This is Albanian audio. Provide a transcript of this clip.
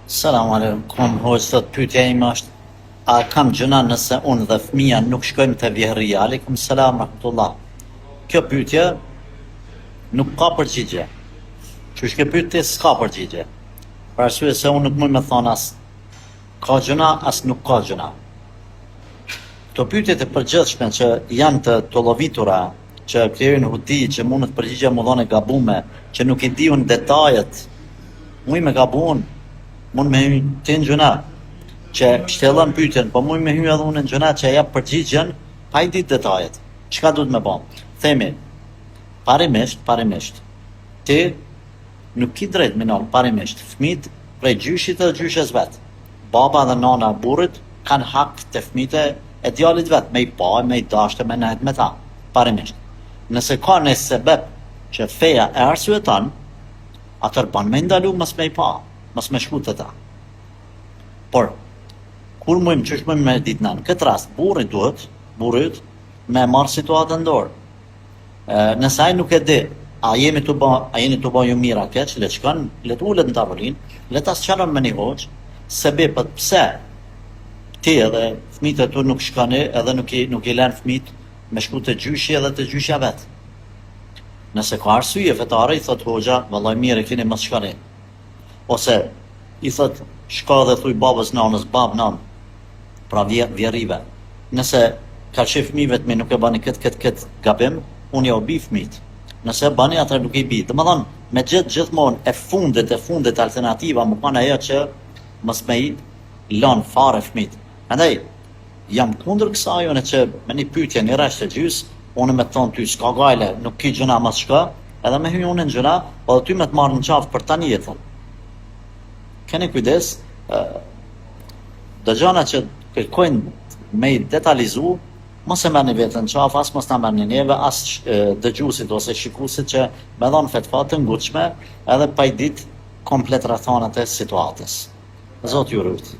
Selam aleikum, hoqë thot pyetja ime është, a kam gjëna nëse unë dhe fëmia nuk shkojmë te vjehria? Aleikum selam rahmatullah. Kjo pyetje nuk ka përgjigje. Që shke pyetje s'ka përgjigje. Për arsye se unë nuk mund me thonë as ka gjëna, as nuk ka gjëna. Këto pyetjet e përgjithshme që janë të tollovitura, që krijojnë hudi, që mund të përgjigja më dhone gabume, që nuk i diun detajet, mu i me gabuan, mund me hy të në gjëna, që shtellën pyetjen, po mu i me hy edhe unë në gjëna që jap përgjigjen, pa i ditë detajet. Çka duhet me bë? Themi, parimisht, ti nuk ki drejt me nal parimisht, fëmit prej gjyshit dhe gjyshes vet. Baba dhe nana e burrit kanë hak të fëmijët e djalit vet, me i pa, me i dashte, me nejt me ta, parimisht. Nëse ka një sebeb që feja e arsyeton, atër ban me ndalu mas me i pa, mas me shku të ta. Por, kur mujmë qësh mujmë me ditë në këtë rast, burrit me marrë situatën dorë. Nëse ai nuk e di, a jeni të ba ju mira keq, le të shkon, le të ulet në tavolin, le ta sqaron me një hoqë, sebepet pse ti edhe fëmijët e tu nuk shkoni edhe nuk i lën fëmijët me shku të gjyshi edhe të gjyshja vet. Nëse ka arsye fetare, i thot hoxha, vallai mirë keni mos shkoni. Ose i thot shka dhe thuj babës nanës, bab nan, pra vjerive. Nëse ka qef fëmijëve të mi nuk e bani këtë gabim, unë ja u bi fëmijët. Nëse bani atër nuk i bi. Dhe më thonë, me gjithmonë e fundit alternativa më kanë ajo që mos me i lanë fare fëmijët. Andaj, jam kundër kësaj, unë që me një pyetje një rresht e gjys, unë me thonë ty s'ka gajle, nuk ki gjëna mas shka, edhe me hy unë në gjëna, po dhe ty me të marrë në qafë për tani jetën. Keni kujdes, dëgjana që kërkojnë me i detalizu, mos e merrni vetën në qafë, as mos ta merrni neve, as dëgjusit ose shikusit që me dhonë fetfa të ngutshme, edhe pa i ditë komplet rrethanat e situatës. Zot ju rujt.